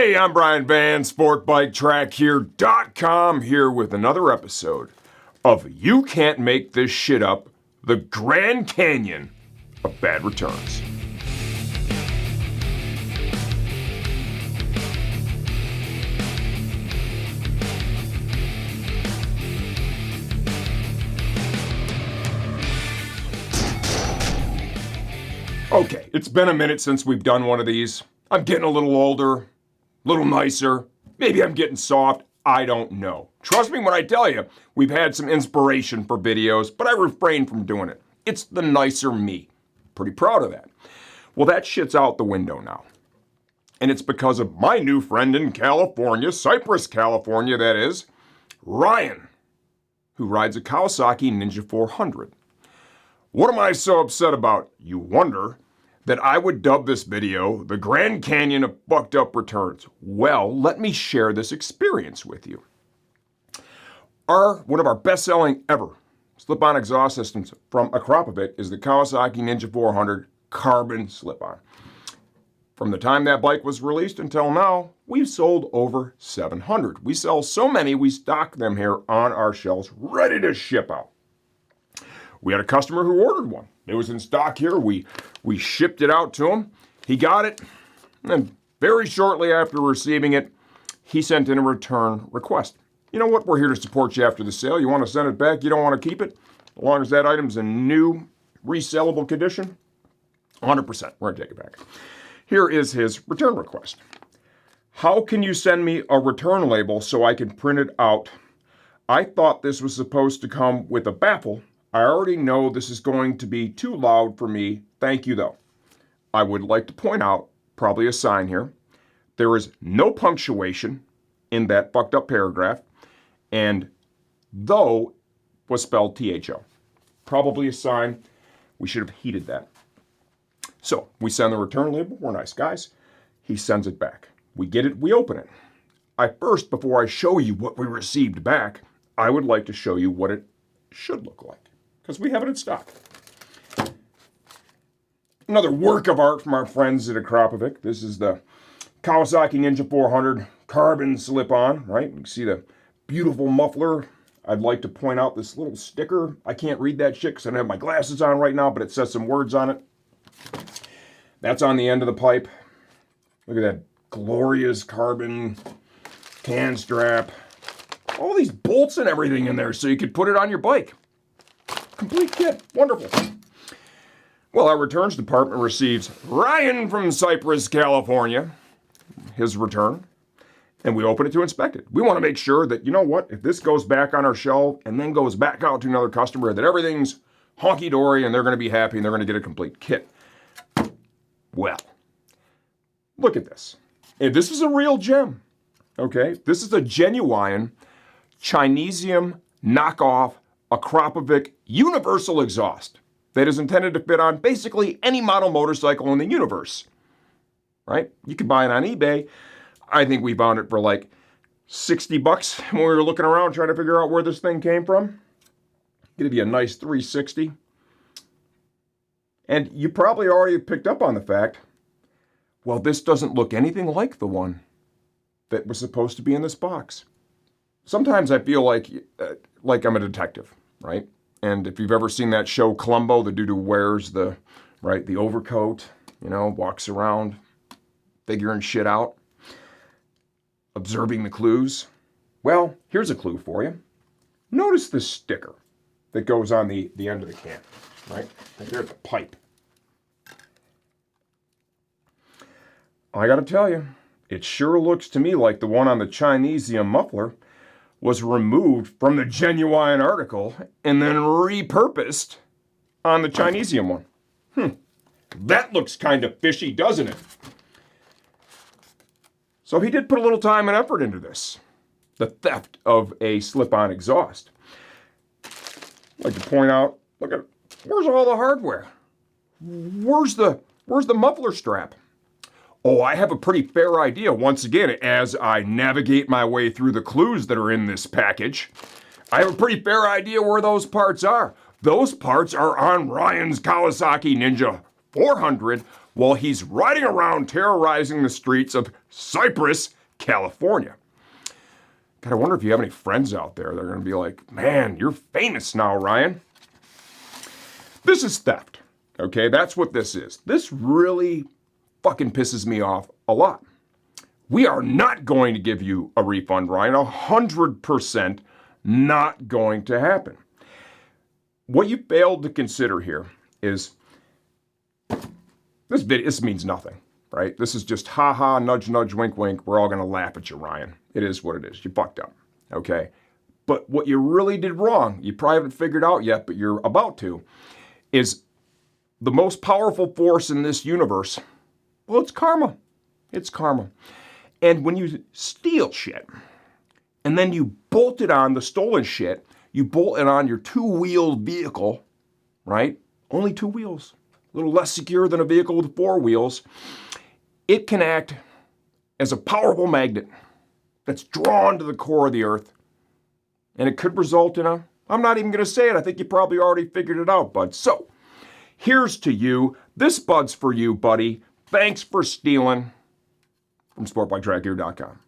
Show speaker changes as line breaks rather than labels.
Hey, I'm Brian Van, SportBikeTrackHere.com, here with another episode of You Can't Make This Shit Up, the Grand Canyon of Bad Returns. Okay, it's been a minute since we've done one of these. I'm getting a little older, a little nicer. Maybe I'm getting soft. I don't know. Trust me when I tell you, we've had some inspiration for videos, but I refrain from doing it. It's the nicer me. Pretty proud of that. Well, that shit's out the window now. And it's because of my new friend in California, Cypress California, that is, Ryan, who rides a Kawasaki Ninja 400. What am I so upset about, you wonder, that I would dub this video the Grand Canyon of Fucked Up Returns? Well, let me share this experience with you. One of our best-selling ever slip-on exhaust systems from Akrapovic is the Kawasaki Ninja 400 carbon slip-on. From the time that bike was released until now, we've sold over 700. We sell so many, we stock them here on our shelves, ready to ship out. We had a customer who ordered one. It was in stock here. We shipped it out to him. He got it, and very shortly after receiving it, he sent in a return request. You know what? We're here to support you after the sale. You want to send it back? You don't want to keep it? As long as that item's in new, resellable condition, 100%. We're going to take it back. Here is his return request. How can you send me a return label so I can print it out? I thought this was supposed to come with a baffle. I already know this is going to be too loud for me. Thank you, though. I would like to point out, probably a sign here, there is no punctuation in that fucked up paragraph, and though was spelled THO. Probably a sign. We should have heeded that. So we send the return label. We're nice guys. He sends it back. We get it. We open it. Before I show you what we received back, I would like to show you what it should look like, because we have it in stock. Another work of art from our friends at Akrapovic. This is the Kawasaki Ninja 400 carbon slip-on, right? You can see the beautiful muffler. I'd like to point out this little sticker. I can't read that shit because I don't have my glasses on right now, but it says some words on it. That's on the end of the pipe. Look at that glorious carbon can strap. All these bolts and everything in there so you could put it on your bike. Complete kit. Wonderful. Well, our returns department receives Ryan from Cypress, California, his return, and we open it to inspect it. We want to make sure that, you know what, if this goes back on our shelf and then goes back out to another customer, that everything's honky-dory and they're going to be happy and they're going to get a complete kit. Well, look at this. And this is a real gem, okay? This is a genuine Chinesium knockoff Akrapovic universal exhaust that is intended to fit on basically any model motorcycle in the universe, right? You can buy it on eBay. I think we found it for like $60 when we were looking around trying to figure out where this thing came from. Give you a nice 360. And you probably already picked up on the fact, well, this doesn't look anything like the one that was supposed to be in this box. Sometimes I feel like I'm a detective, right? And if you've ever seen that show Columbo, the dude who wears the overcoat, walks around figuring shit out, observing the clues. Well, here's a clue for you. Notice the sticker that goes on the end of the can, right? Right there at the pipe. I gotta tell you, it sure looks to me like the one on the Chinesium muffler was removed from the genuine article and then repurposed on the Chinesium one. That looks kind of fishy, doesn't it? So he did put a little time and effort into this. The theft of a slip-on exhaust. I'd like to point out, where's all the hardware? Where's the muffler strap? Oh, I have a pretty fair idea, once again, as I navigate my way through the clues that are in this package. I have a pretty fair idea where those parts are. Those parts are on Ryan's Kawasaki Ninja 400 while he's riding around terrorizing the streets of Cypress, California. God, I wonder if you have any friends out there that are going to be like, man, you're famous now, Ryan. This is theft, okay? That's what this is. This really fucking pisses me off a lot. We are not going to give you a refund, Ryan. 100% not going to happen. What you failed to consider here is this means nothing, right? This is just ha-ha, nudge, nudge, wink, wink. We're all going to laugh at you, Ryan. It is what it is. You fucked up, okay? But what you really did wrong, you probably haven't figured out yet, but you're about to, is the most powerful force in this universe. Well, it's karma. It's karma. And when you steal shit, and then you bolt it on the stolen shit, you bolt it on your two-wheeled vehicle, right? Only two wheels. A little less secure than a vehicle with four wheels. It can act as a powerful magnet that's drawn to the core of the earth. And it could result in I'm not even going to say it. I think you probably already figured it out, bud. So, here's to you. This bud's for you, buddy. Thanks for stealing from SportbikeTrackGear.com.